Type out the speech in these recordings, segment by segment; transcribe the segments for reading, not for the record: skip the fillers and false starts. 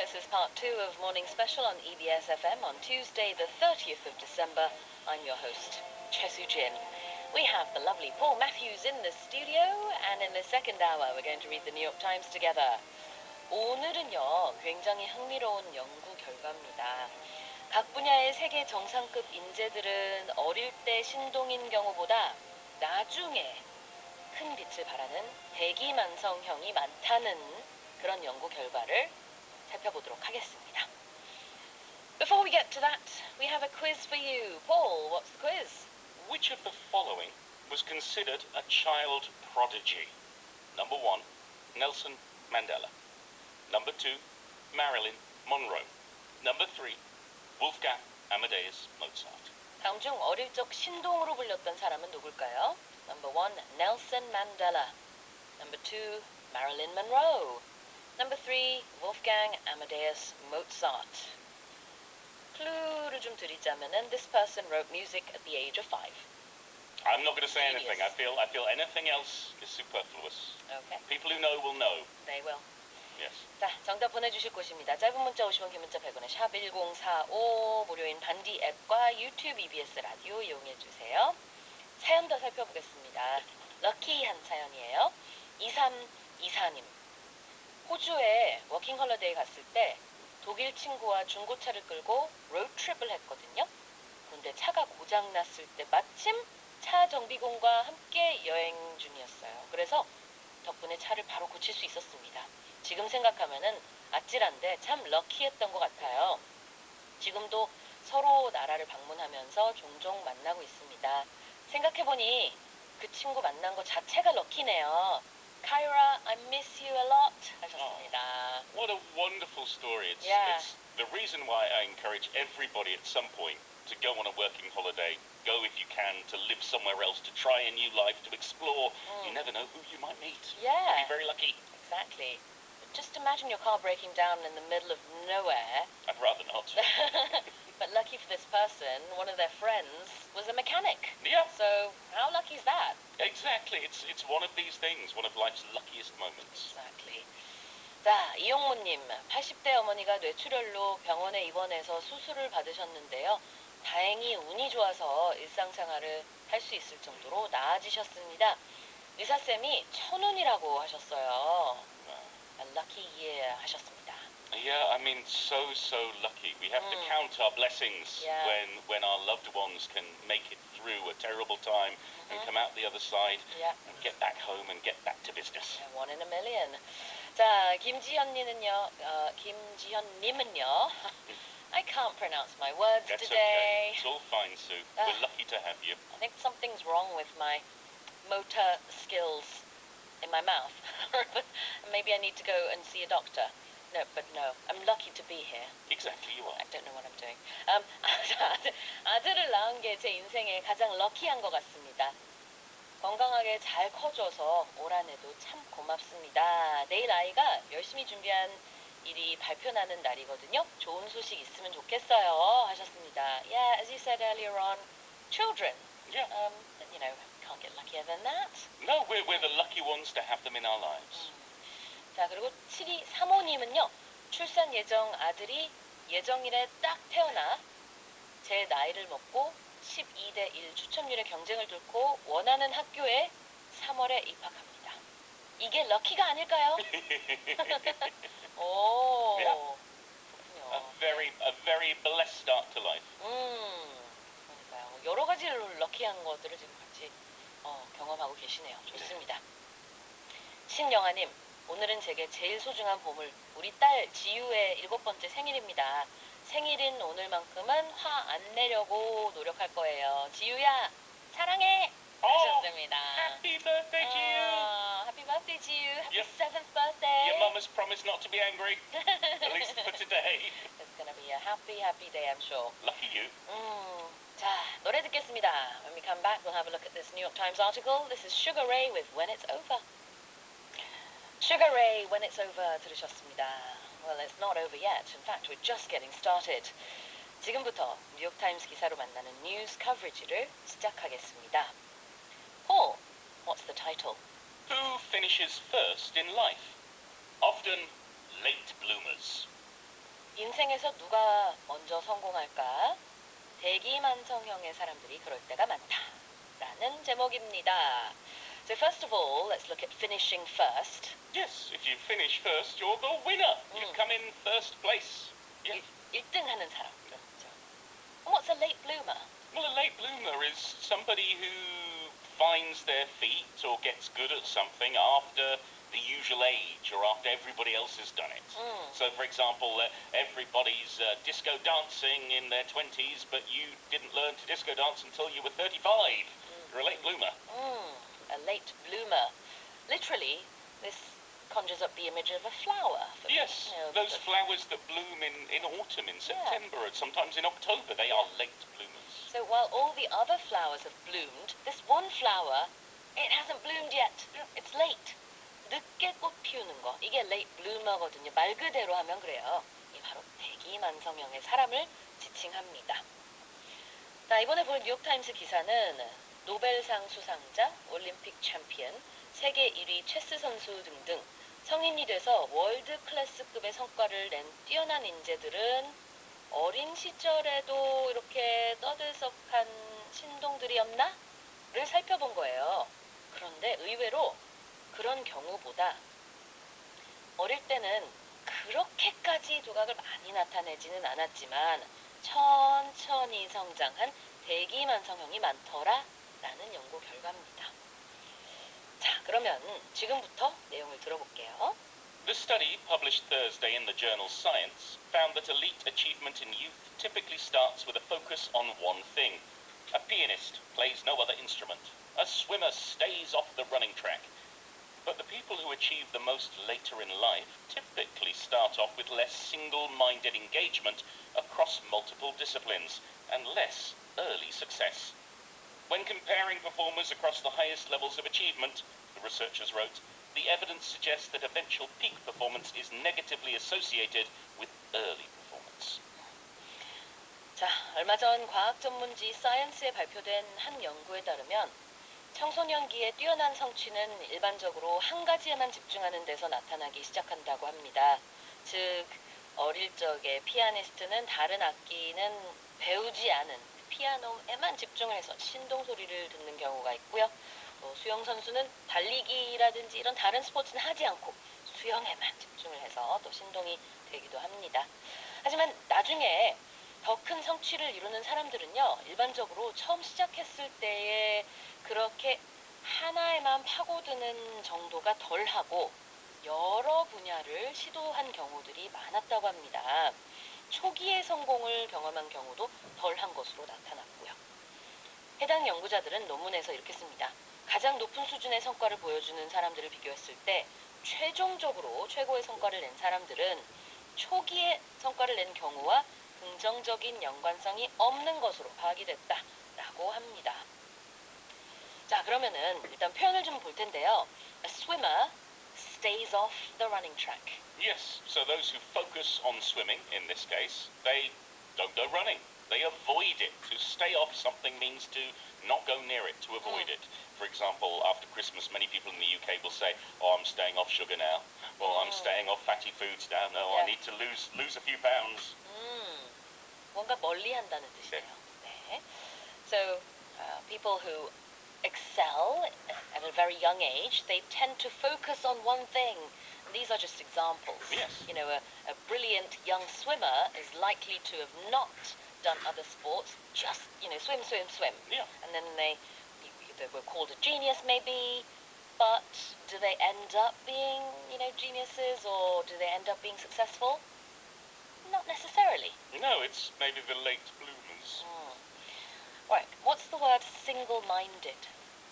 This is part 2 of Morning Special on EBS FM on Tuesday, the 30th of December. I'm your host, Choi Soo-jin. We have the lovely Paul Matthews in the studio, and in the second hour we're going to read the New York Times together. 오늘은요, 굉장히 흥미로운 연구 결과입니다. 각 분야의 세계 정상급 인재들은 어릴 때 신동인 경우보다 나중에 큰 빛을 발하는 대기만성형이 많다는 그런 연구 결과를 살펴보도록 하겠습니다. Before we get to that, we have a quiz for you. Paul, what's the quiz? Which of the following was considered a child prodigy? Number 1, Nelson Mandela. Number 2, Marilyn Monroe. Number 3, Wolfgang Amadeus Mozart. 다음 중 어릴 적 신동으로 불렸던 사람은 누굴까요? Number 1, Nelson Mandela. Number 2, Marilyn Monroe. Number 3, Wolfgang Amadeus Mozart. clue를 좀 드리자면은 this person wrote music at the age of 5. I'm not going to say anything. I feel anything else is superfluous. Okay. People who know will know. They will. Yes. 자, 정답 보내주실 곳입니다. 짧은 문자 50원, 긴 문자 100원에 샵 1045 무료인 반디 앱과 유튜브 EBS 라디오 이용해주세요. 사연 더 살펴보겠습니다. 럭키한 사연이에요. 2324님. 호주에 워킹 홀리데이 갔을 때 독일 친구와 중고차를 끌고 로드트립을 했거든요. 그런데 차가 고장났을 때 마침 차 정비공과 함께 여행 중이었어요. 그래서 덕분에 차를 바로 고칠 수 있었습니다. 지금 생각하면은 아찔한데 참 럭키했던 것 같아요. 지금도 서로 나라를 방문하면서 종종 만나고 있습니다. 생각해보니 그 친구 만난 것 자체가 럭키네요. Kyra, I miss you a lot 하셨습니다. What a wonderful story. It's the reason why I encourage everybody at some point to go on a working holiday, go if you can, to live somewhere else, to try a new life, to explore. You never know who you might meet. Yeah. You'll be very lucky. Exactly. Just imagine your car breaking down in the middle of nowhere. I'd rather not. But lucky for this person, one of their friends was a mechanic. Yeah. So how lucky is that? Exactly. It's one of these things, one of life's luckiest moments. Exactly. 자, 이용모님, 80대 어머니가 뇌출혈로 병원에 입원해서 수술을 받으셨는데요. 다행히 운이 좋아서 일상생활을 할 수 있을 정도로 나아지셨습니다. 의사쌤이 천운이라고 하셨어요. A lucky year 하셨습니다. Yeah, I mean, so lucky. We have to count our blessings when our loved ones can make it through a terrible time and come out the other side and get back home and get back to business. Yeah, 1 in a million. 자, 김지현님은요. I can't pronounce my words That's today. okay. It's all fine, Sue. We're lucky to have you. I think something's wrong with my motor skills in my mouth. Maybe I need to go and see a doctor. No, I'm lucky to be here. Exactly, you are. I don't know what I'm doing. 아들을 낳은 게 제 인생에 가장 럭키한 것 같습니다. 건강하게 잘 커줘서 올 한해도 참 고맙습니다. 내일 아이가 열심히 준비한 일이 발표나는 날이거든요. 좋은 소식 있으면 좋겠어요. 하셨습니다. Yeah, as you said earlier on, children. Yeah. Can't get luckier than that. No, we're the lucky ones to have them in our lives. 자, 그리고 7235님은요. 출산 예정 아들이 예정일에 딱 태어나 제 나이를 먹고 12대 1 추첨률의 경쟁을 뚫고 원하는 학교에 3월에 입학합니다. 이게 럭키가 아닐까요? 오, 그렇군요. A very blessed start to life. 그러니까요. 여러 가지로 럭키한 것들을 지금 같이 경험하고 계시네요. 좋습니다. 신영아님, 오늘은 제게 제일 소중한 보물, 우리 딸 지유의 7번째 생일입니다. 생일인 오늘만큼은 화 안 내려고 노력할 거예요. 지유야, 사랑해! 하셨습니다. Happy birthday, Jiu! Happy birthday, Jiu! Happy 7th birthday! Your mum has promised not to be angry, at least for today. It's gonna be a happy day, I'm sure. Lucky you. 자, 노래 듣겠습니다. When we come back, we'll have a look at this New York Times article. This is Sugar Ray with When It's Over. Sugar Ray, When It's Over 들으셨습니다. Well, it's not over yet. In fact, we're just getting started. 지금부터 뉴욕타임스 기사로 만나는 뉴스 커버리지를 시작하겠습니다. Paul, what's the title? Who finishes first in life? Often late bloomers. 인생에서 누가 먼저 성공할까? 대기만성형의 사람들이 그럴 때가 많다. 라는 제목입니다. So first of all, let's look at finishing first. Yes, if you finish first, you're the winner. You come in first place. Yeah. 1등 하는 사람. 그렇죠. And what's a late bloomer? Well, a late bloomer is somebody who finds their feet or gets good at something after the usual age or after everybody else has done it. So, for example, everybody's disco dancing in their 20s, but you didn't learn to disco dance until you were 35. You're a late bloomer. A late bloomer. Literally, this conjures up the image of a flower. Yes, those flowers that bloom in autumn, in September, and sometimes in October, they are late bloomers. So while all the other flowers have bloomed, this one flower, it hasn't bloomed yet. Yeah. It's late. 늦게 꽃 피우는 거. 이게 late bloomer거든요. 말 그대로 하면 그래요. 이 바로 대기만성형의 사람을 지칭합니다. 자, 이번에 본 뉴욕타임스 기사는 노벨상 수상자, 올림픽 챔피언, 세계 1위 체스 선수 등등 성인이 돼서 월드 클래스급의 성과를 낸 뛰어난 인재들은 어린 시절에도 이렇게 떠들썩한 신동들이었나? 를 살펴본 거예요. 그런데 의외로 그런 경우보다 어릴 때는 그렇게까지 두각을 많이 나타내지는 않았지만 천천히 성장한 대기만성형이 많더라 라는 연구 결과입니다. 자, 그러면 지금부터 내용을 들어볼게요. The study, published Thursday in the journal Science, found that elite achievement in youth typically starts with a focus on one thing. A pianist plays no other instrument. A swimmer stays off the running track. But the people who achieve the most later in life typically start off with less single-minded engagement across multiple disciplines and less early success. When comparing performers across the highest levels of achievement, the researchers wrote, the evidence suggests that eventual peak performance is negatively associated with early performance. 자, 얼마 전 과학 전문지 사이언스에 발표된 한 연구에 따르면 청소년기의 뛰어난 성취는 일반적으로 한 가지에만 집중하는 데서 나타나기 시작한다고 합니다. 즉, 어릴 적에 피아니스트는 다른 악기는 배우지 않은 피아노에만 집중을 해서 신동 소리를 듣는 경우가 있고요. 또 수영 선수는 달리기라든지 이런 다른 스포츠는 하지 않고 수영에만 집중을 해서 또 신동이 되기도 합니다. 하지만 나중에 더 큰 성취를 이루는 사람들은요, 일반적으로 처음 시작했을 때에 그렇게 하나에만 파고드는 정도가 덜하고 여러 분야를 시도한 경우들이 많았다고 합니다. 초기의 성공을 경험한 경우도 덜한 것으로 나타났고요. 해당 연구자들은 논문에서 이렇게 씁니다. 가장 높은 수준의 성과를 보여주는 사람들을 비교했을 때 최종적으로 최고의 성과를 낸 사람들은 초기에 성과를 낸 경우와 긍정적인 연관성이 없는 것으로 파악이 됐다라고 합니다. 자, 그러면은 일단 표현을 좀 볼 텐데요. A swimmer stays off the running track. Yes, so those who focus on swimming, in this case, they don't go running. They avoid it. To stay off something means to not go near it, to avoid it. For example, after Christmas, many people in the UK will say, oh, I'm staying off sugar now. Or I'm staying off fatty foods now. No, I need to lose a few pounds. 뭔가 멀리 한다는 뜻이에요. 네. So, people who excel at a very young age, they tend to focus on one thing. And these are just examples. Yes. You know, a brilliant young swimmer is likely to have not done other sports, just, swim. Yeah. And then they were called a genius maybe, but do they end up being, geniuses, or do they end up being successful? Not necessarily. No, it's maybe the late bloomers. Right, what's the word single-minded?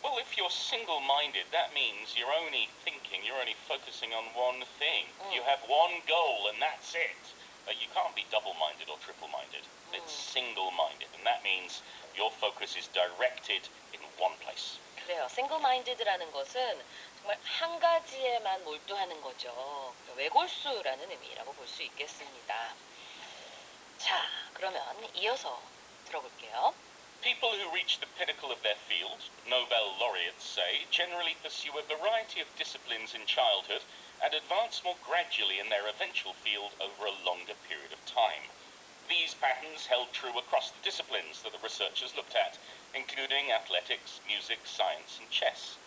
Well, if you're single-minded, that means you're only thinking, you're only focusing on one thing. You have one goal and that's it. You can't be double-minded or triple-minded. It's single-minded, and that means your focus is directed in one place. 그래요. single-minded라는 것은 정말 한 가지에만 몰두하는 거죠. 외골수라는 의미라고 볼 수 있겠습니다. 자, 그러면 이어서 들어볼게요. People who reach the pinnacle of their field, Nobel laureates say, generally pursue a variety of disciplines in childhood and advance more gradually in their eventual field over a longer period of time. These patterns held true across the disciplines that the researchers looked at, including athletics, music, science, and chess.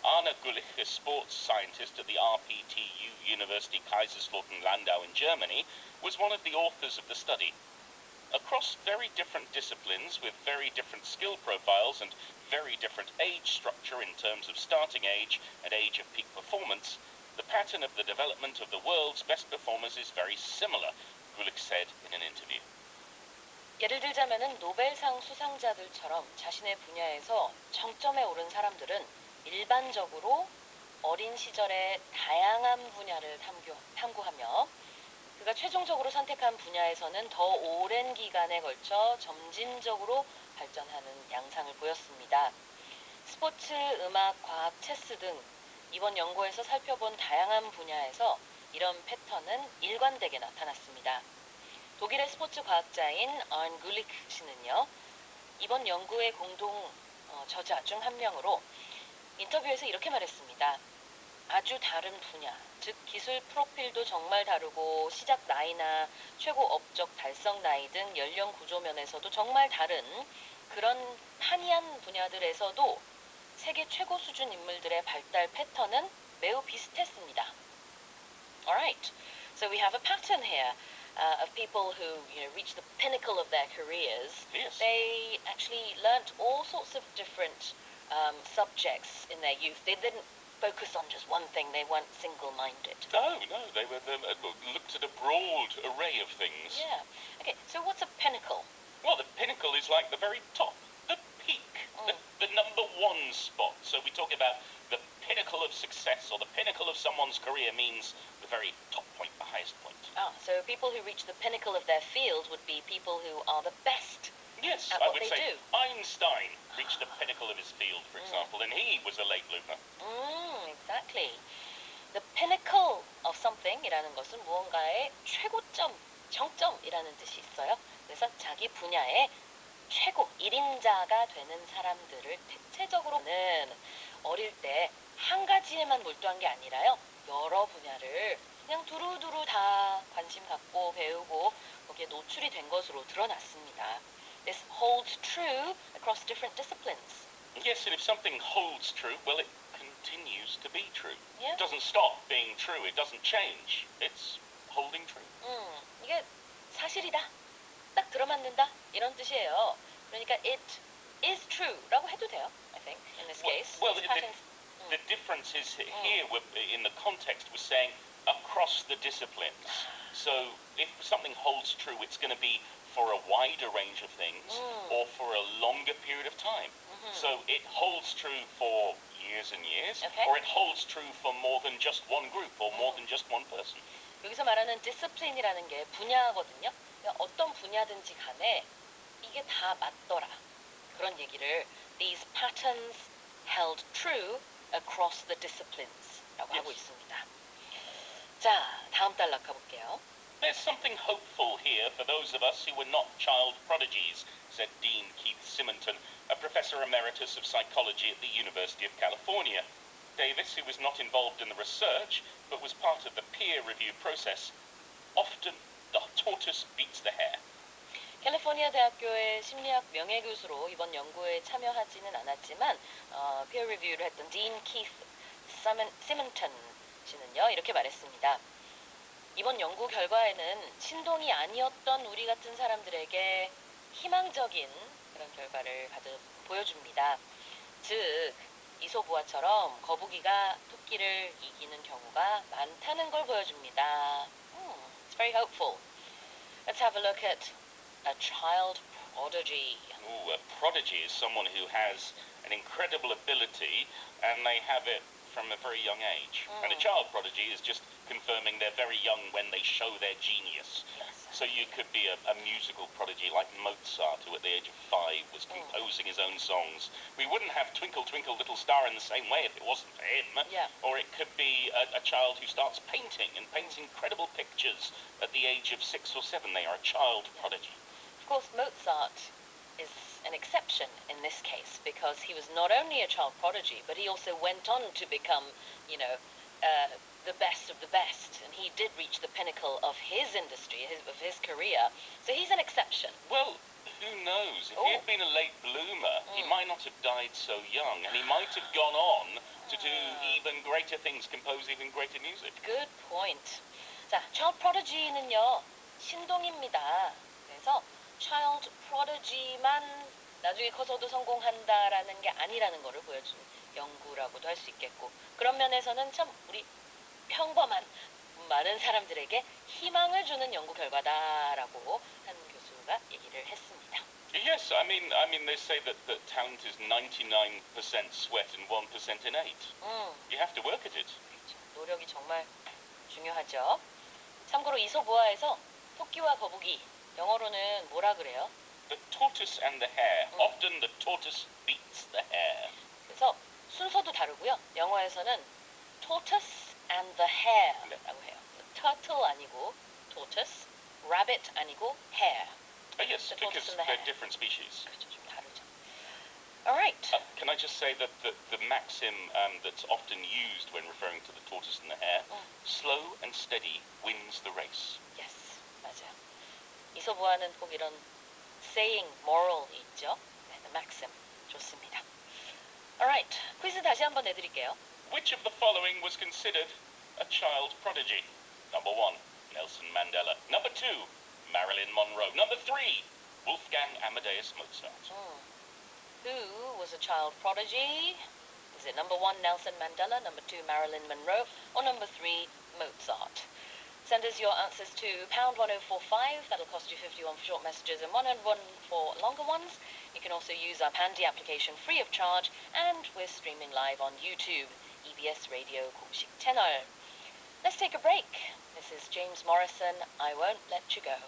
Arne Gulich, a sports scientist at the RPTU University Kaiserslautern Landau in Germany, was one of the authors of the study. Across very different disciplines with very different skill profiles and very different age structure in terms of starting age and age of peak performance, the pattern of the development of the world's best performers is very similar, Gulich said in an interview. 예를 들자면은 노벨상 수상자들처럼 자신의 분야에서 정점에 오른 사람들은 일반적으로 어린 시절에 다양한 분야를 탐구하며 그가 최종적으로 선택한 분야에서는 더 오랜 기간에 걸쳐 점진적으로 발전하는 양상을 보였습니다. 스포츠, 음악, 과학, 체스 등 이번 연구에서 살펴본 다양한 분야에서 이런 패턴은 일관되게 나타났습니다. 독일의 스포츠 과학자인 안 굴리크 씨는요, 이번 연구의 공동 저자 중 한 명으로 인터뷰에서 이렇게 말했습니다. 아주 다른 분야, 즉 기술 프로필도 정말 다르고 시작 나이나 최고 업적 달성 나이 등 연령 구조 면에서도 정말 다른 그런 한이한 분야들에서도 세계 최고 수준 인물들의 발달 패턴은 매우 비슷했습니다. Alright, so we have a pattern here of people who reach the pinnacle of their careers. Yes. They actually learnt all sorts of different subjects in their youth. They didn't focus on just one thing. They weren't single-minded. No, they looked at a broad array of things. Yeah. Okay, so what's a pinnacle? Well, the pinnacle is like the very top, the peak, the number one spot. So we talk about the pinnacle of success or the pinnacle of someone's career means the very top point, the highest point. So people who reach the pinnacle of their field would be people who are the best. Yes, at I what would they say do. Einstein reached the pinnacle of his field, for example, and he was a late bloomer. Exactly. The pinnacle of something이라는 것은 무언가의 최고점, 정점이라는 뜻이 있어요. 그래서 자기 분야의 최고, 1인자가 되는 사람들을 대체적으로는 어릴 때 한 가지에만 몰두한 게 아니라요. 여러 분야를 그냥 두루두루 다 관심 갖고 배우고 거기에 노출이 된 것으로 드러났습니다. This holds true across different disciplines. Yes, and if something holds true, well, it continues to be true. Yeah. It doesn't stop being true. It doesn't change. It's holding true. 이게 사실이다. 딱 들어맞는다. 이런 뜻이에요. 그러니까 it is true라고 해도 돼요. I think in this case. Well, These patterns. the difference is here in the context was saying across the disciplines. So if something holds true, it's going to be for a wider range of things or for a longer period of time. So it holds true for years and years, Okay. or it holds true for more than just one group or more than just one person. 여기서 말하는 discipline이라는 게 분야거든요. 그러니까 어떤 분야든지 간에 이게 다 맞더라. 그런 얘기를 these patterns held true across the disciplines라고 하고 있습니다. 자, 다음 단락 가볼게요. There's something hopeful here for those of us who were not child prodigies, said Dean Keith Simonton, a professor emeritus of psychology at the University of California. Davis, who was not involved in the research but was part of the peer review process, often the tortoise beats the hare. 캘리포니아 대학교의 심리학 명예교수로 이번 연구에 참여하지는 않았지만 peer review를 했던 딘 키스 시먼턴 씨는요 이렇게 말했습니다. 이번 연구 결과에는 신동이 아니었던 우리 같은 사람들에게 희망적인 그런 결과를 보여줍니다. 즉 이소부화처럼 거북이가 토끼를 이기는 경우가 많다는 걸 보여줍니다. It's very hopeful. Let's have a look at a child prodigy. Ooh, a prodigy is someone who has an incredible ability and they have it from a very young age. And a child prodigy is just confirming they're very young when they show their genius. Yes. So you could be a musical prodigy like Mozart, who at the age of 5 was composing his own songs. We wouldn't have Twinkle Twinkle Little Star in the same way if it wasn't for him. Yeah. Or it could be a child who starts painting and paints incredible pictures at the age of 6 or 7. They are a child prodigy. Of course, Mozart is an exception in this case because he was not only a child prodigy, but he also went on to become, the best of the best, and he did reach the pinnacle of his industry, of his career. So he's an exception. Well, who knows? If he had been a late bloomer, he might not have died so young, and he might have gone on to do even greater things, compose even greater music. Good point. 자, child prodigy는요, 신동입니다. 그래서 child prodigy만 나중에 커서도 성공한다라는 게 아니라는 거를 보여준 연구라고도 할 수 있겠고, 그런 면에서는 참 우리 평범한 많은 사람들에게 희망을 주는 연구 결과다라고 한 교수가 얘기를 했습니다. Yes, I mean, they say that talent is 99% sweat and 1% innate. You have to work at it. 그렇죠. 노력이 정말 중요하죠. 참고로 이솝우화에서 토끼와 거북이, 영어로는 뭐라 그래요? The tortoise and the hare. Often the tortoise beats the hare. 그래서 순서도 다르고요. 영어에서는 tortoise and the hare라고 해요. turtle 아니고 tortoise, rabbit 아니고 hare. Yes, The because tortoise and the they're hare. different species. 그렇죠, 좀 다르죠. Alright. Can I just say that the maxim that's often used when referring to the tortoise and the hare, slow and steady wins the race. Yes, 맞아요. 이솝우화는 꼭 이런 saying, moral이 있죠. 네, the maxim. 좋습니다. Alright, 퀴즈 다시 한번 내드릴게요. Which of the following was considered a child prodigy? Number 1, Nelson Mandela. Number 2, Marilyn Monroe. Number 3, Wolfgang Amadeus Mozart. Who was a child prodigy? Is it number 1, Nelson Mandela, number 2, Marilyn Monroe, or number 3, Mozart? Send us your answers to pound 1045. That'll cost you 51 for short messages and 101 for longer ones. You can also use our Pandy application free of charge, and we're streaming live on YouTube, EBS Radio 공식 채널. Let's take a break. This is James Morrison, I Won't Let You Go.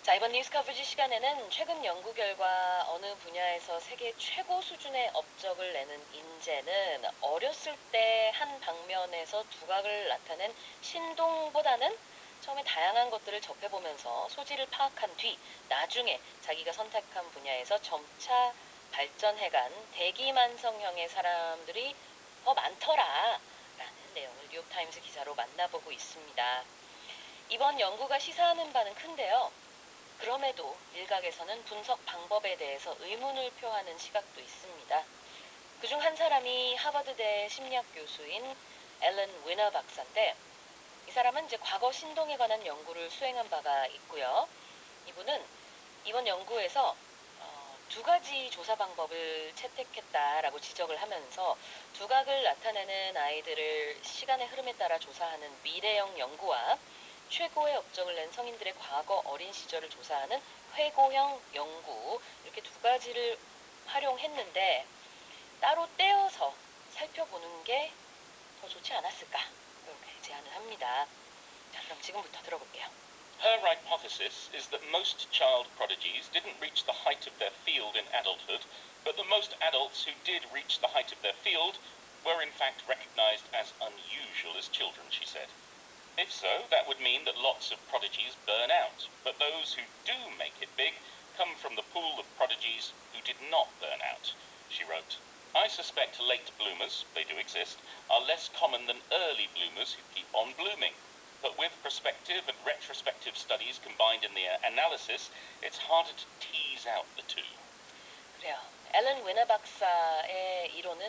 자, 이번 뉴스 커버지 시간에는 최근 연구 결과 어느 분야에서 세계 최고 수준의 업적을 내는 인재는 어렸을 때 한 방면에서 두각을 나타낸 신동보다는 처음에 다양한 것들을 접해보면서 소질을 파악한 뒤 나중에 자기가 선택한 분야에서 점차 발전해간 대기만성형의 사람들이 더 많더라 라는 내용을 뉴욕타임스 기사로 만나보고 있습니다. 이번 연구가 시사하는 바는 큰데요. 그럼에도 일각에서는 분석 방법에 대해서 의문을 표하는 시각도 있습니다. 그중 한 사람이 하버드대 심리학 교수인 앨런 위너 박사인데, 이 사람은 이제 과거 신동에 관한 연구를 수행한 바가 있고요. 이분은 이번 연구에서 두 가지 조사 방법을 채택했다라고 지적을 하면서 두각을 나타내는 아이들을 시간의 흐름에 따라 조사하는 미래형 연구와 최고의 업적을 낸 성인들의 과거 어린 시절을 조사하는 회고형 연구, 이렇게 두 가지를 활용했는데 따로 떼어서 살펴보는 게 더 좋지 않았을까, 이렇게 제안을 합니다. 자, 그럼 지금부터 들어볼게요. Her hypothesis is that most child prodigies didn't reach the height of their field in adulthood, but that most adults who did reach the height of their field were in fact recognized as unusual as children, she said. If so, that would mean that lots of prodigies burn out, but those who do make it big come from the pool of prodigies who did not burn out. She wrote, I suspect late bloomers, they do exist, are less common than early bloomers who keep on blooming. But with prospective and retrospective studies combined in the analysis, it's harder to tease out the two. 그래요. 앨런 위너 박사의 이론은,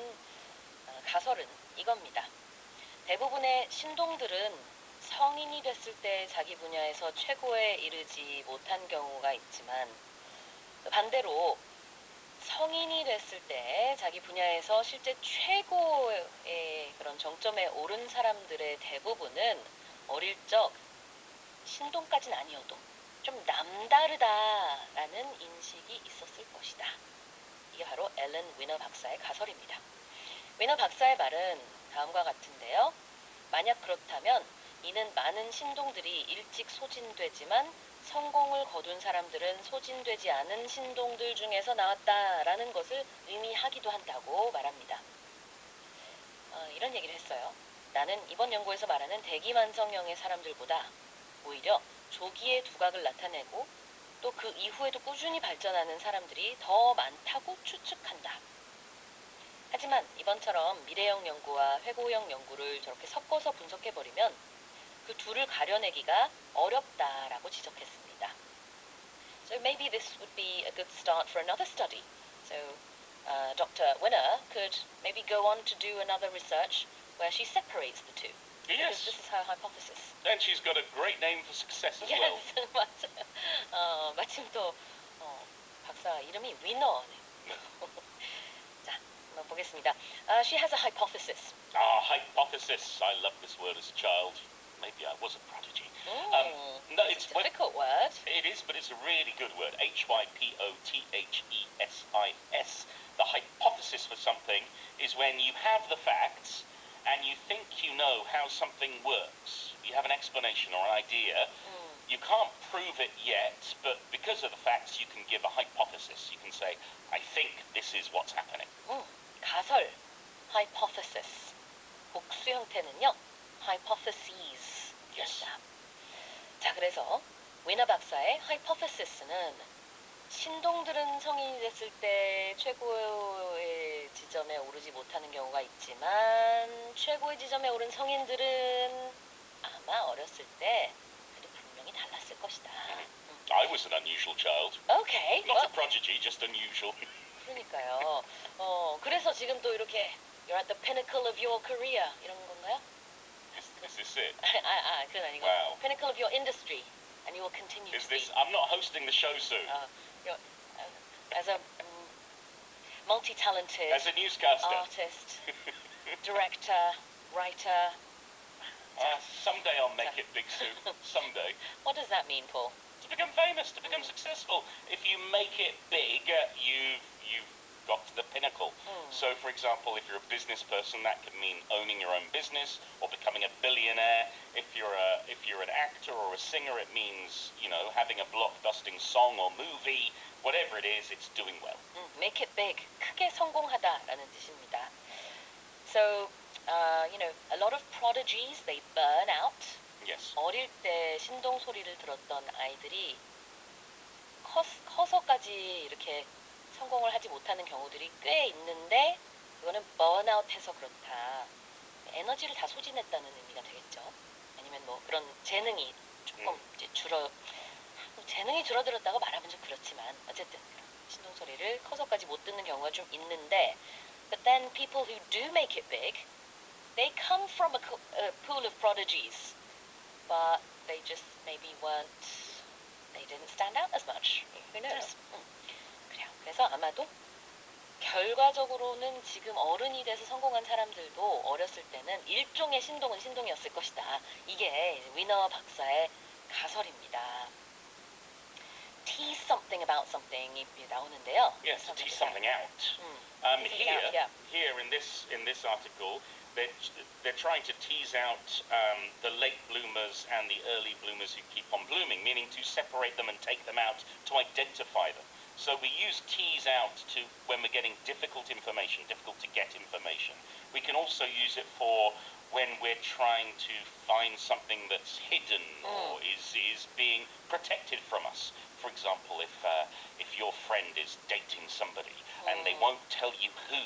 가설은 이겁니다. 대부분의 신동들은 성인이 됐을 때 자기 분야에서 최고에 이르지 못한 경우가 있지만, 반대로 성인이 됐을 때 자기 분야에서 실제 최고의 그런 정점에 오른 사람들의 대부분은 어릴 적 신동까지는 아니어도 좀 남다르다라는 인식이 있었을 것이다. 이게 바로 앨런 위너 박사의 가설입니다. 위너 박사의 말은 다음과 같은데요. 만약 그렇다면 이는 많은 신동들이 일찍 소진되지만 성공을 거둔 사람들은 소진되지 않은 신동들 중에서 나왔다라는 것을 의미하기도 한다고 말합니다. 이런 얘기를 했어요. 나는 이번 연구에서 말하는 대기만성형의 사람들보다 오히려 조기에 두각을 나타내고 또 그 이후에도 꾸준히 발전하는 사람들이 더 많다고 추측한다. 하지만 이번처럼 미래형 연구와 회고형 연구를 저렇게 섞어서 분석해버리면 그 둘을 가려내기가 어렵다라고 지적했습니다. So maybe this would be a good start for another study. So Dr. Winner could maybe go on to do another research where she separates the two. Because Yes. this is her hypothesis. And she's got a great name for success as well. Yes, 맞아요. 마침 또 박사 이름이 위너네. 자, 한번 보겠습니다. She has a hypothesis. Hypothesis. I loved this word as a child. Maybe I was a prodigy. No, It's a difficult word. It is, but it's a really good word. Hypothesis. The hypothesis for something is when you have the facts and you think you know how something works. You have an explanation or an idea. You can't prove it yet, but because of the facts, you can give a hypothesis. You can say, I think this is what's happening. 가설, hypothesis. 복수 형태는요, hypotheses. Yes. 자, 그래서 위너 박사의 hypothesis는 신동들은 성인이 됐을 때 최고의 지점에 오르지 못하는 경우가 있지만 최고의 지점에 오른 성인들은 아마 어렸을 때 그래도 분명히 달랐을 것이다. I was an unusual child. Okay. Not a prodigy, just unusual. 그러니까요. 그래서 지금 또 이렇게 You're at the pinnacle of your career 이런 건가요? Is this it? 그건 아니고 Wow. Pinnacle of your industry and you will continue Is to this? be. I'm not hosting the show soon. As a multi-talented As a newscaster. artist, director, writer. Someday I'll make it big soon. Someday. What does that mean, Paul? To become famous, to become successful. If you make it big, you've got to the pinnacle. So, for example, if you're a business person, that could mean owning your own business or becoming a billionaire. If you're an actor or a singer, it means having a blockbusting song or movie. Whatever it is, it's doing well. Make it big. 크게 성공하다라는 뜻입니다. So, a lot of prodigies, they burn out. Yes. 어릴 때 신동 소리를 들었던 아이들이 커서까지 이렇게 성공을 하지 못하는 경우들이 꽤 있는데 그거는 번아웃해서 그렇다. 에너지를 다 소진했다는 의미가 되겠죠. 아니면 뭐 그런 재능이 조금 이제 재능이 줄어들었다고 말하면 좀 그렇지만 어쨌든 신동 소리를 커서까지 못 듣는 경우가 좀 있는데 but then people who do make it big they come from a pool of prodigies but they just maybe they didn't stand out as much. Who knows? 그래요. 그래서 아마도 결과적으로는 지금 어른이 돼서 성공한 사람들도 어렸을 때는 일종의 신동은 신동이었을 것이다. 이게 위너 박사의 가설입니다. Tease something about something이 나오는데요. Yes, to tease something out. Here in this article, they're trying to tease out the late bloomers and the early bloomers who keep on blooming, meaning to separate them and take them out to identify them. So we use tease out to when we're getting difficult information, difficult to get information. We can also use it for when we're trying to find something that's hidden or is being protected from us. For example, if your friend is dating somebody and they won't tell you who,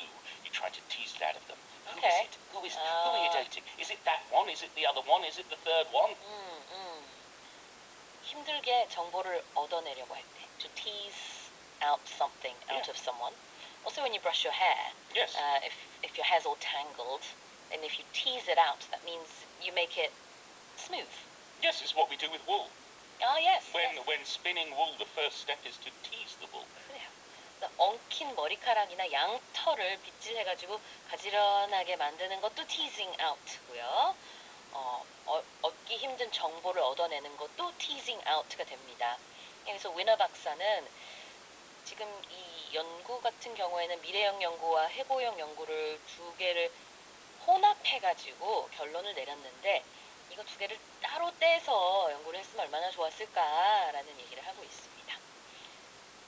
you try to tease it out of them. Okay. Who are you dating? Is it that one? Is it the other one? Is it the third one? 힘들게 정보를 얻어내려고 할 때, to tease out something out of someone. Also, when you brush your hair, Yes. If your hair's all tangled, and if you tease it out, that means you make it smooth. Yes, it's what we do with wool. Ah, yes. When spinning wool, the first step is to tease the wool. 그래요. 엉킨 머리카락이나 양털을 빗질해가지고 가지런하게 만드는 것도 teasing out고요. 얻기 힘든 정보를 얻어내는 것도 teasing out가 됩니다. 그래서 위너 박사는 지금 이 연구 같은 경우에는 미래형 연구와 해고형 연구를 두 개를 혼합해가지고 결론을 내렸는데 이거 두 개를 따로 떼서 연구를 했으면 얼마나 좋았을까라는 얘기를 하고 있습니다.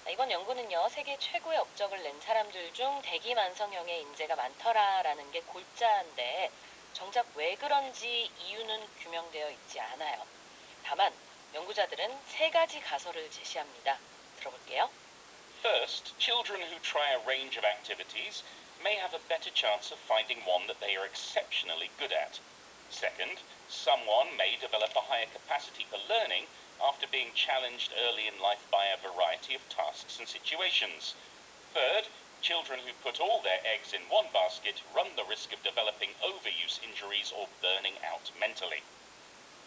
이번 연구는요, 세계 최고의 업적을 낸 사람들 중 대기만성형의 인재가 많더라라는 게 골자인데 정작 왜 그런지 이유는 규명되어 있지 않아요. 다만 연구자들은 세 가지 가설을 제시합니다. 들어볼게요. First, children who try a range of activities may have a better chance of finding one that they are exceptionally good at. Second, someone may develop a higher capacity for learning after being challenged early in life by a variety of tasks and situations. Third, children who put all their eggs in one basket run the risk of developing overuse injuries or burning out mentally.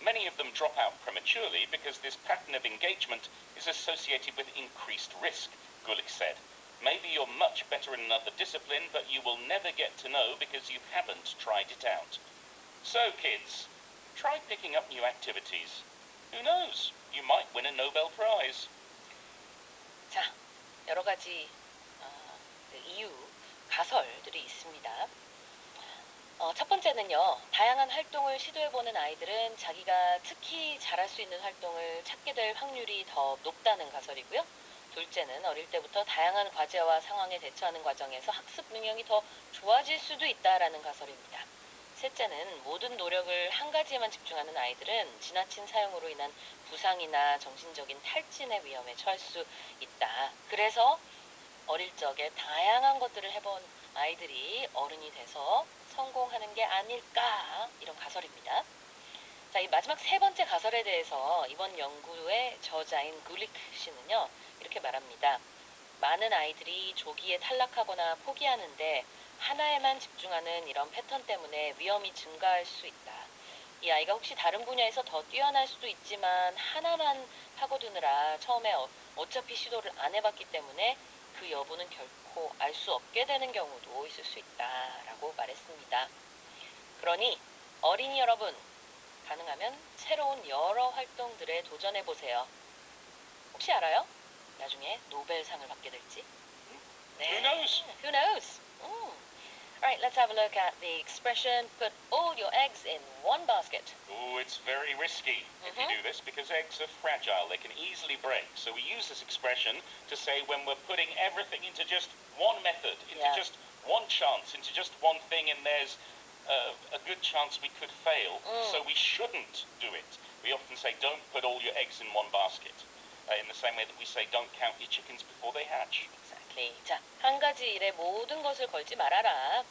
Many of them drop out prematurely because this pattern of engagement is associated with increased risk, Gulick said. Maybe you're much better in another discipline, but you will never get to know because you haven't tried it out. So, kids, try picking up new activities. Who knows? You might win a Nobel Prize. 자, 여러 가지 그 이유, 가설들이 있습니다. 첫 번째는요, 다양한 활동을 시도해보는 아이들은 자기가 특히 잘할 수 있는 활동을 찾게 될 확률이 더 높다는 가설이고요. 둘째는 어릴 때부터 다양한 과제와 상황에 대처하는 과정에서 학습 능력이 더 좋아질 수도 있다라는 가설입니다. 셋째는 모든 노력을 한 가지에만 집중하는 아이들은 지나친 사용으로 인한 부상이나 정신적인 탈진의 위험에 처할 수 있다. 그래서 어릴 적에 다양한 것들을 해본 아이들이 어른이 돼서 성공하는 게 아닐까, 이런 가설입니다. 자, 이 마지막 세 번째 가설에 대해서 이번 연구의 저자인 굴릭 씨는요, 이렇게 말합니다. 많은 아이들이 조기에 탈락하거나 포기하는데 하나에만 집중하는 이런 패턴 때문에 위험이 증가할 수 있다. 이 아이가 혹시 다른 분야에서 더 뛰어날 수도 있지만 하나만 파고드느라 처음에 어차피 시도를 안 해봤기 때문에 그 여부는 결코 알 수 없게 되는 경우도 있을 수 있다라고 말했습니다. 그러니 어린이 여러분, 가능하면 새로운 여러 활동들에 도전해보세요. 혹시 알아요? 나중에 노벨상을 받게 될지? 네. Who knows? Who knows? Alright, let's have a look at the expression, put all your eggs in one basket. Oh, it's very risky if you do this because eggs are fragile. They can easily break. So we use this expression to say when we're putting everything into just one method, into just one chance, into just one thing, and there's a good chance we could fail. So we shouldn't do it. We often say don't put all your eggs in one basket. In the same way that we say don't count your chickens before they hatch. Exactly. 자, 한 가지 일에 모든 것을 걸지 말아라.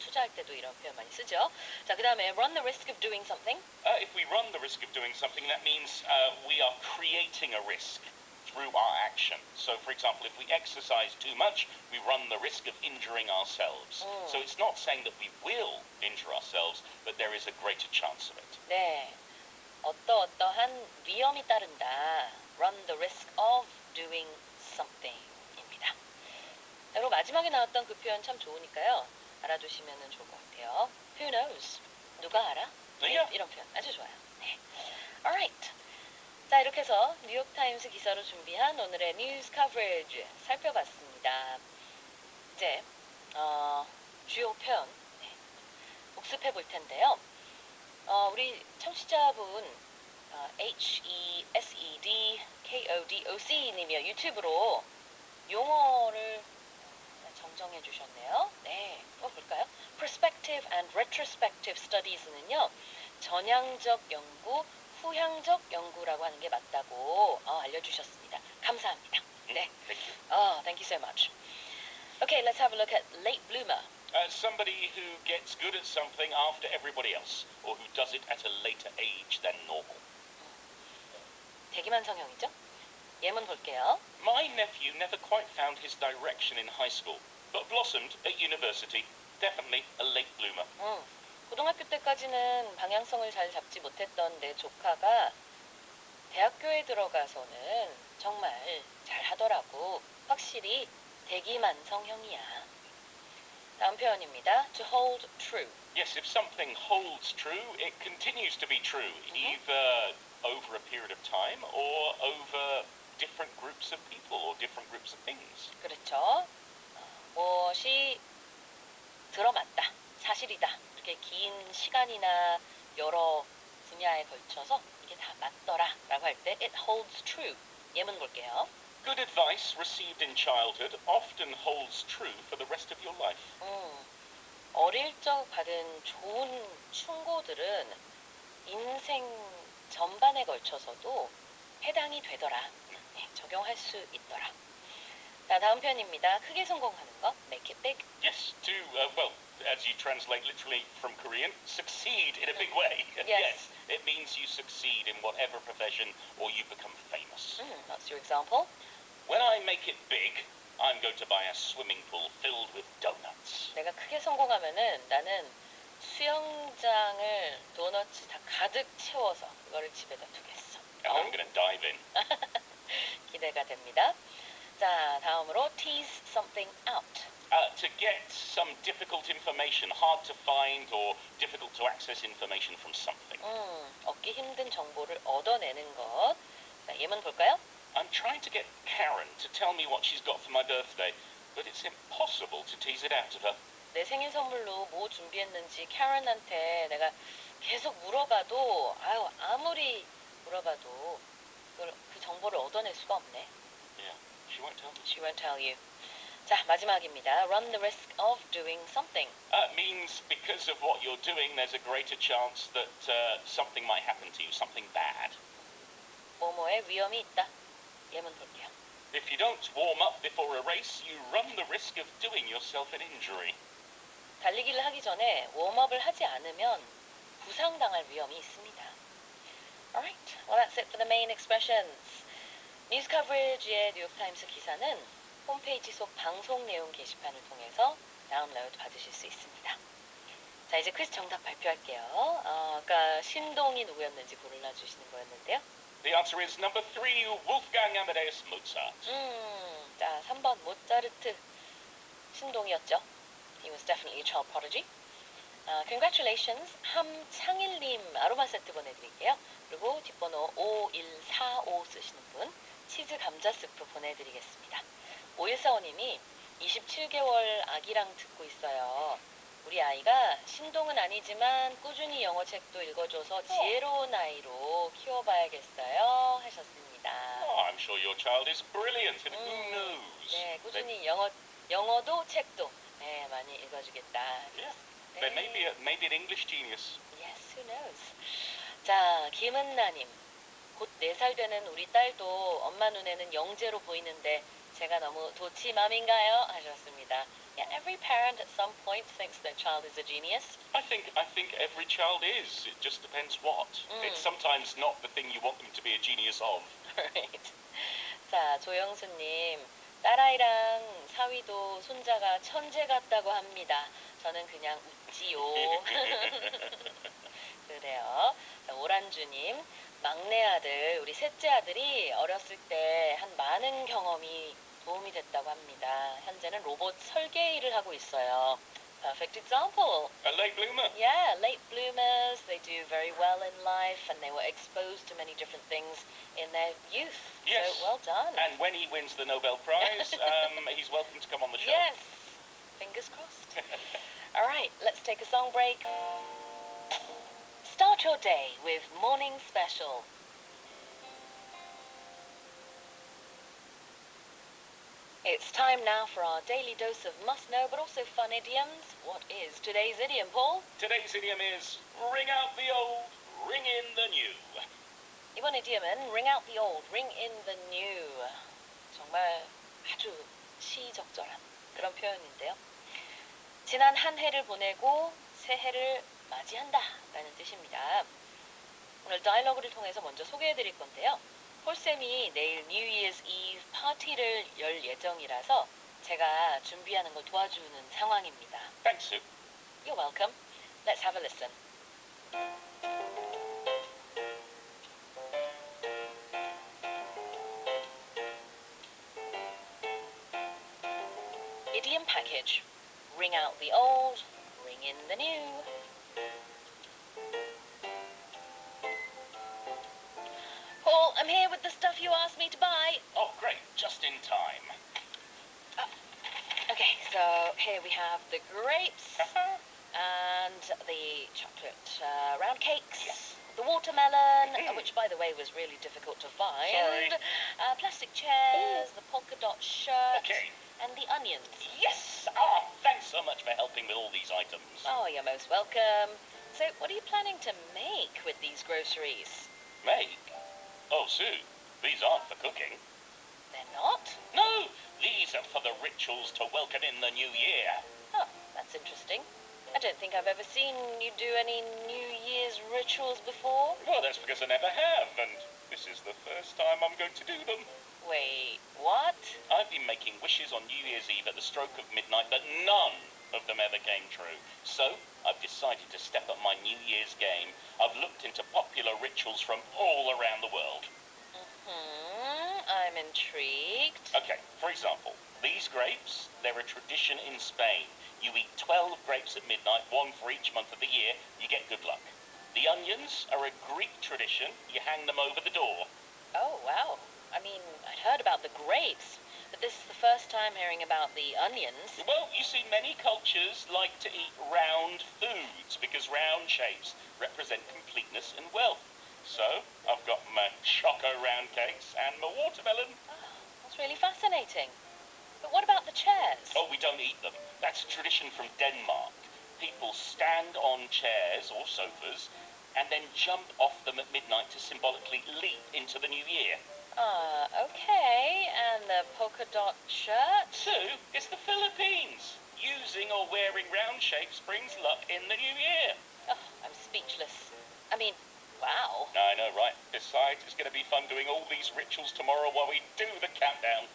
투자할 때도 이런 표현 많이 쓰죠. 자, 그 다음에 run the risk of doing something. If we run the risk of doing something, that means we are creating a risk through our action. So, for example, if we exercise too much, we run the risk of injuring ourselves. So it's not saying that we will injure ourselves, but there is a greater chance of it. 네, 어떠한 위험이 따른다. Run the risk of doing something입니다. 그리고 마지막에 나왔던 그 표현 참 좋으니까요. 알아두시면 좋을 것 같아요. Who knows? 누가 알아? 이런 표현 아주 좋아요. 네. Alright. 자, 이렇게 해서 뉴욕타임스 기사로 준비한 오늘의 뉴스 커버리지 살펴봤습니다. 이제 주요 표현 복습해 볼 텐데요. 우리 청취자분 HESEDKODOC 님이요. 유튜브로 용어를 정정해 주셨네요. 네, 한번 볼까요? Perspective and Retrospective Studies는요, 전향적 연구, 후향적 연구라고 하는 게 맞다고 알려주셨습니다. 감사합니다. 네. Thank you so much. Okay, let's have a look at late bloomer. Somebody who gets good at something after everybody else, or who does it at a later age than normal. 대기만 성형이죠? 예문 볼게요. My nephew never quite found his direction in high school, but blossomed at university. Definitely a late bloomer. 고등학교 때까지는 방향성을 잘 잡지 못했던 내 조카가 대학교에 들어가서는 정말 잘 하더라고. 확실히 대기만성형이야. 다음 표현입니다. To hold true. Yes, if something holds true, it continues to be true, either over a period of time or over different groups of people or different groups of things. 그렇죠. 무엇이 들어맞다, 사실이다. 이렇게 긴 시간이나 여러 분야에 걸쳐서 이게 다 맞더라라고 할 때 it holds true. 예문 볼게요. Good advice received in childhood often holds true for the rest of your life. 어릴 적 받은 좋은 충고들은 인생 전반에 걸쳐서도 해당이 되더라. 네, 적용할 수 있더라. 자, 다음 표현입니다. 크게 성공하는 거. Make it big. Yes, to, well, as you translate literally from Korean, succeed in a big way. Yes. It means you succeed in whatever profession or you become famous. What's your example? When I make it big, I'm going to buy a swimming pool filled with donuts. 내가 크게 성공하면은 나는 수영장을 도너츠 다 가득 채워서 그거를 집에다 두겠어. And I'm going to dive in. 기대가 됩니다. 자, 다음으로 tease something out. To get some difficult information, hard to find or difficult to access information from something. 얻기 힘든 정보를 얻어내는 것. 자, 예문 볼까요? I'm trying to get Karen to tell me what she's got for my birthday, but it's impossible to tease it out of her. 내 생일 선물로 뭐 준비했는지 캐런한테 내가 계속 물어봐도 아무리 물어봐도 그 정보를 얻어낼 수가 없네. Yeah, she won't tell me. She won't tell you. 자, 마지막입니다. Run the risk of doing something. Means because of what you're doing, there's a greater chance that something might happen to you, something bad. 뭐뭐에 위험이 있다. 예문 볼게요. If you don't warm up before a race, you run the risk of doing yourself an injury. 달리기를 하기 전에 웜업을 하지 않으면 부상당할 위험이 있습니다. Alright, well that's it for the main expressions. 뉴스 커버리지의 뉴욕타임스 기사는 홈페이지 속 방송 내용 게시판을 통해서 다운로드 받으실 수 있습니다. 자, 이제 퀴즈 정답 발표할게요. 아까 신동이 누구였는지 골라주시는 거였는데요. The answer is number 3, Wolfgang Amadeus Mozart. 자, 3번 모차르트 신동이었죠. He was definitely a child prodigy. Congratulations. 함창일님 아로마 세트 보내드릴게요. 그리고 뒷번호 5145 쓰시는 분 치즈 감자 스프 보내드리겠습니다. 5145님이 27개월 아기랑 듣고 있어요. 우리 아이가 신동은 아니지만 꾸준히 영어책도 읽어줘서 지혜로운 아이로 키워봐야겠어요 하셨습니다. I'm sure your child is brilliant and who knows? 네, 꾸준히 영어도 책도 네, 많이 읽어주겠다. Yeah. 네. They may be an English genius. Yes, who knows. 자, 김은나님. 곧 4살 되는 우리 딸도 엄마 눈에는 영재로 보이는데 제가 너무 도치맘인가요? 하셨습니다. Yeah, every parent at some point thinks their child is a genius. I think every child is. It just depends what. It's sometimes not the thing you want them to be a genius of. Right. 자, 조영수님. 딸아이랑 사위도 손자가 천재 같다고 합니다. 저는 그냥 웃지요. 그래요. 자, 오란주님. 막내 아들, 우리 셋째 아들이 어렸을 때 한 많은 경험이 도움이 됐다고 합니다. 현재는 로봇 설계 일을 하고 있어요. Perfect example. A late bloomer. Yeah, late bloomers. They do very well in life and they were exposed to many different things in their youth. Yes. So well done. And when he wins the Nobel Prize, he's welcome to come on the show. Yes. Fingers crossed. All right, let's take a song break. Start your day with Morning Special. It's time now for our daily dose of must-know but also fun idioms. What is today's idiom, Paul? Today's idiom is ring out the old, ring in the new. 이번 idiom은 ring out the old, ring in the new. 정말 아주 시적절한 그런 표현인데요. 지난 한 해를 보내고 새해를 맞이한다 라는 뜻입니다. 오늘 다이alo그를 통해서 먼저 소개해드릴 건데요. 폴쌤이 내일 New Year's Eve 파티를 열 예정이라서 제가 준비하는 걸 도와주는 상황입니다. Thanks, Sue. You're welcome. Let's have a listen. Idiom package. Ring out the old, ring in the new. Paul, I'm here with the stuff you asked me to buy. Oh, great. Just in time. Okay, so here we have the grapes and the chocolate round cakes. Yes. The watermelon, which by the way was really difficult to find. Sorry. Plastic chairs, the polka dot shirt, Okay. and the onions. Yes! Ah, thanks so much for helping with all these items. Oh, you're most welcome. So, what are you planning to make with these groceries? Make? Oh, Sue, these aren't for cooking. They're not? No, These are for the rituals to welcome in the new year. Oh, that's interesting. I don't think I've ever seen you do any New Year's rituals before. Well, that's because I never have, and this is the first time I'm going to do them. Wait, what? I've been making wishes on New Year's Eve at the stroke of midnight, but none of them ever came true. So, I've decided to step up my New Year's game. I've looked into popular rituals from all around the world. I'm intrigued. Okay, for example, these grapes, they're a tradition in Spain. You eat 12 grapes at midnight, one for each month of the year, you get good luck. The onions are a Greek tradition. You hang them over the door. Oh, wow. I mean, I'd heard about the grapes, but this is the first time hearing about the onions. Well, you see, many cultures like to eat round foods because round shapes represent completeness and wealth. So, I've got my choco round cakes and my watermelon. Oh, that's really fascinating. But what about the chairs? Oh, we don't eat them. That's a tradition from Denmark. People stand on chairs or sofas and then jump off them at midnight to symbolically leap into the new year. Okay. And the polka dot shirt? Sue, it's the Philippines. Using or wearing round shapes brings luck in the new year. Oh, I'm speechless. I mean, wow. I know, right? Besides, it's going to be fun doing all these rituals tomorrow while we do the countdown.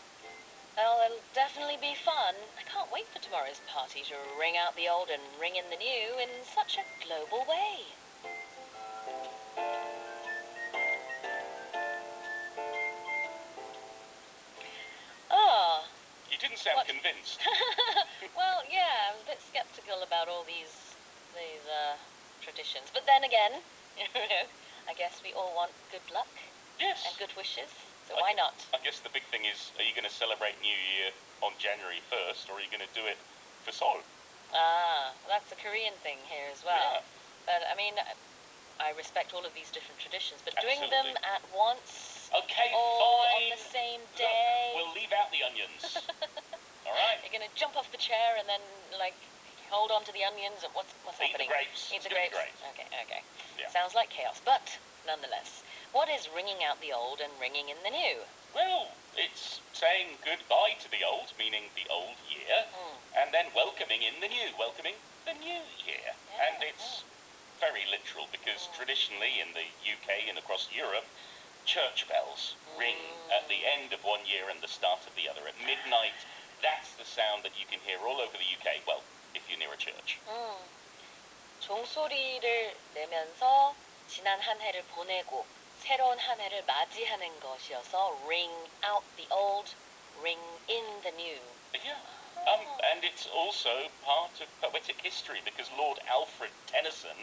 Well, it'll definitely be fun. I can't wait for tomorrow's party to ring out the old and ring in the new in such a global way. Ah, You didn't sound What? convinced. well, yeah, I was a bit skeptical about all these traditions. But then again, I guess we all want good luck Yes. and good wishes, so why not? I guess the big thing is, are you going to celebrate New Year on January 1st, or are you going to do it for Seoul? That's a Korean thing here as well. Yeah. But I mean, I respect all of these different traditions, but doing them Absolutely. at once, Okay, all on fine. the same Look, day. we'll leave out the onions. All right? You're gonna jump off the chair and then like hold on to the onions. And what's Eat the happening? grapes. Eat It's the gonna be grapes. great. Okay. Yeah. Sounds like chaos, but nonetheless, what is ringing out the old and ringing in the new? Well, it's saying goodbye to the old, meaning the old year, Hmm. and then welcoming in the new, welcoming the new year. Yeah, And it's very literal because traditionally in the UK and across Europe, church bells ring at the end of one year and the start of the other. At midnight, that's the sound that you can hear all over the UK. Well, if you're near a church. 종소리를 내면서 지난 한 해를 보내고 새로운 한 해를 맞이하는 것이어서 ring out the old, ring in the new. Yeah. And it's also part of poetic history because Lord Alfred Tennyson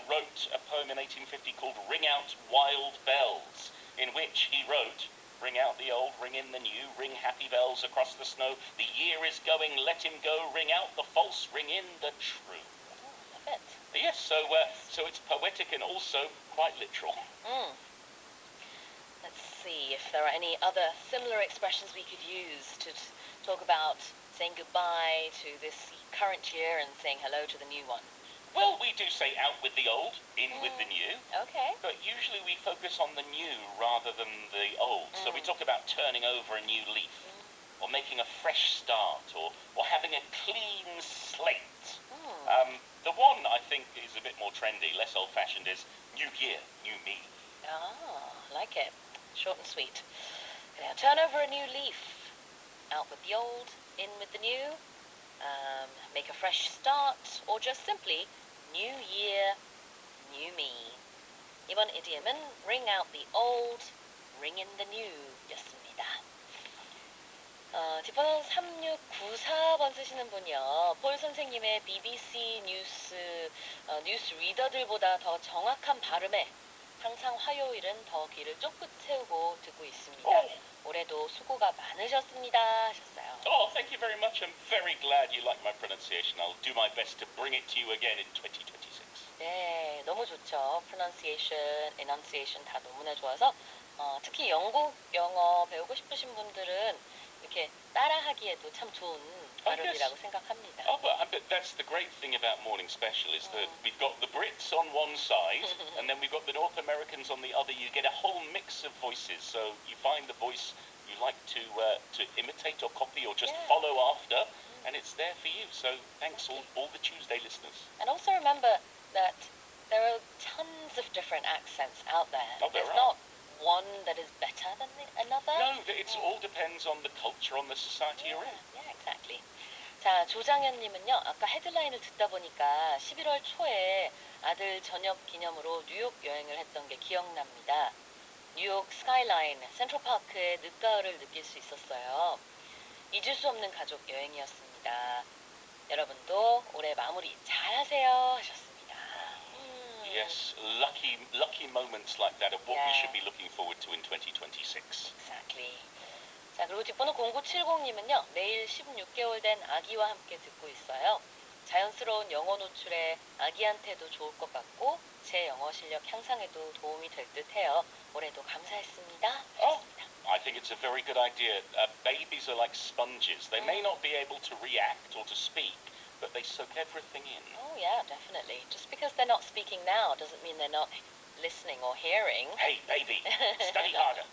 wrote a poem in 1850 called Ring Out Wild Bells, in which he wrote, ring out the old, ring in the new, ring happy bells across the snow. The year is going, let him go, ring out the false, ring in the true. Love it. Yes, so it's poetic and also quite literal. Let's see if there are any other similar expressions we could use to talk about saying goodbye to this current year and saying hello to the new one. Well, we do say out with the old, in with the new. Okay. But usually we focus on the new rather than the old. So we talk about turning over a new leaf, or making a fresh start, or having a clean slate. The one I think is a bit more trendy, less old-fashioned, is new year, new me. Like it. Short and sweet. Now turn over a new leaf. Out with the old, in with the new. Make a fresh start, or just simply new year, new me. 이번 idiom은 ring out the old, ring in the new 였습니다. 뒷번호 3694번 쓰시는 분이요. 폴 선생님의 BBC 뉴스 리더들보다 더 정확한 발음에 항상 화요일은 더 귀를 쫑긋 세우고 듣고 있습니다. 올해도 수고가 많으셨습니다 하셨어요. Oh, thank you very much. I'm very glad you like my pronunciation. I'll do my best to bring it to you again in 2026. 네, 너무 좋죠. pronunciation, enunciation 다 너무나 좋아서 특히 영국 영어 배우고 싶으신 분들은 이렇게 따라하기에도 참 좋은 발음이라고 생각합니다. But that's the great thing about Morning Special is that we've got the Brits on one side and then we've got the North Americans on the other. You get a whole mix of voices, so you find the voice you like to imitate or copy or just Yeah. follow after, and it's there for you. So thanks all the Tuesday listeners. And also remember that there are tons of different accents out there. Oh, there There's are. not one that is better than another. No, it all depends on the culture, on the society you're in. Yeah, exactly. 자, 조장현님은요, 아까 헤드라인을 듣다 보니까 11월 초에 아들 저녁 기념으로 뉴욕 여행을 했던 게 기억납니다. 뉴욕 스카이라인, 센트럴파크의 늦가을을 느낄 수 있었어요. 잊을 수 없는 가족 여행이었습니다. 여러분도 올해 마무리 잘 하세요 하셨습니다. Yes, lucky moments like that are what we Yeah. should be looking forward to in 2026. Exactly. 자, 그리고 뒷번호 0970님은요. 매일 16개월 된 아기와 함께 듣고 있어요. 자연스러운 영어 노출에 아기한테도 좋을 것 같고 제 영어 실력 향상에도 도움이 될 듯해요. 올해도 감사했습니다. 하셨습니다. I think it's a very good idea. Babies are like sponges. They may not be able to react or to speak, but they soak everything in. Oh yeah, definitely. Just because they're not speaking now doesn't mean they're not listening or hearing. Hey, baby, study harder.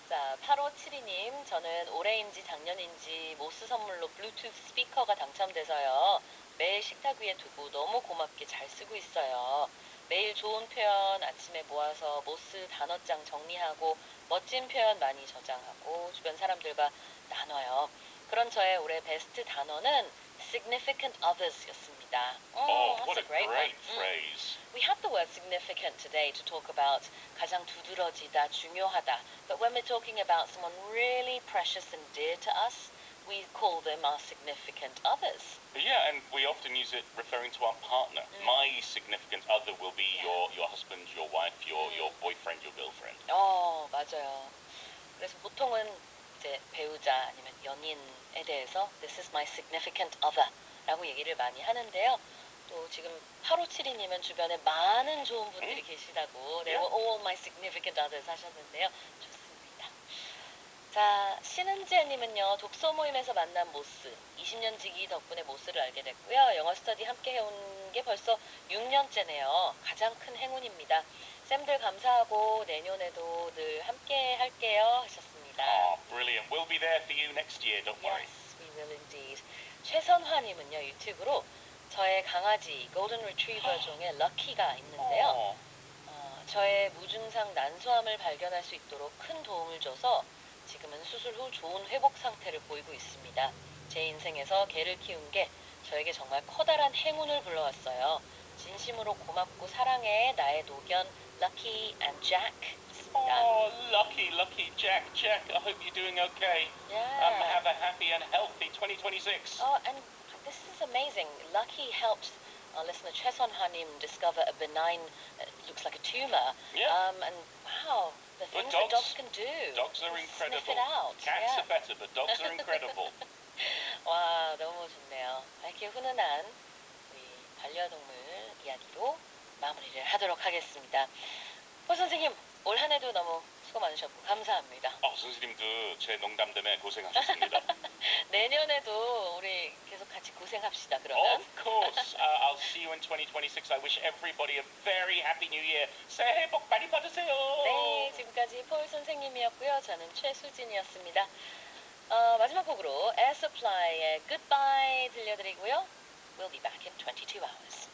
자, 8572님, 저는 올해인지 작년인지 모스 선물로 블루투스 스피커가 당첨돼서요. 매일 식탁 위에 두고 너무 고맙게 잘 쓰고 있어요. 매일 좋은 표현 아침에 모아서 모스 단어장 정리하고 멋진 표현 많이 저장하고 주변 사람들과 나눠요. 그런 저의 올해 베스트 단어는 significant others였습니다. What that's a great phrase. We had the word significant today to talk about 가장 두드러지다, 중요하다. But when we're talking about someone really precious and dear to us, we call them our significant others. Yeah, and we often use it referring to our partner. My significant other will be your husband, your wife, your boyfriend, your girlfriend. 맞아요. 그래서 보통은 이제 배우자 아니면 연인에 대해서 This is my significant other 라고 얘기를 많이 하는데요. 또 지금 8572님은 주변에 많은 좋은 분들이 계시다고 They were all my significant others 하셨는데요. 좋습니다. 자, 신은재님은요. 독서 모임에서 만난 모스 20년 지기 덕분에 모스를 알게 됐고요. 영어 스터디 함께 해온 게 벌써 6년째네요. 가장 큰 행운입니다. 쌤들 감사하고 내년에도 늘 함께 할게요 하셨습니다. Brilliant. We'll be there for you next year, don't worry. Yes, we will indeed. 최선화님은요. 유튜브로 저의 강아지 골든 리트리버 종의 럭키가 있는데요. 저의 무증상 난소암을 발견할 수 있도록 큰 도움을 줘서 지금은 수술 후 좋은 회복 상태를 보이고 있습니다. 제 인생에서 개를 키운 게 저에게 정말 커다란 행운을 불러왔어요. 진심으로 고맙고 사랑해 나의 노견 Lucky and Jack 있습니다. Lucky Jack. I hope you're doing okay. Yeah. Have a happy and healthy 2026. And this is amazing. Lucky helped our listener 최선화님 discover a benign, looks like a tumor. Yeah. And wow, the things that dogs can do. Dogs are They incredible. Sniff it out. Cats yeah. are better, but dogs are incredible. 와, 너무 좋네요. 밝게 훈훈한 우리 반려동물 이야기로 마무리를 하도록 하겠습니다. 선생님, 올 한 해도 너무 수고 많으셨고 감사합니다. 선생님도 제 농담 때문에 고생하셨습니다. 내년에도 우리 계속 같이 고생합시다. 그러면. Of course. I'll see you in 2026. I wish everybody a very happy new year. 새해 복 많이 받으세요. 네, 지금까지 폴 선생님이었고요. 저는 최수진이었습니다. 마지막 곡으로 Air Supply의 Goodbye 들려드리고요. We'll be back in 22 hours.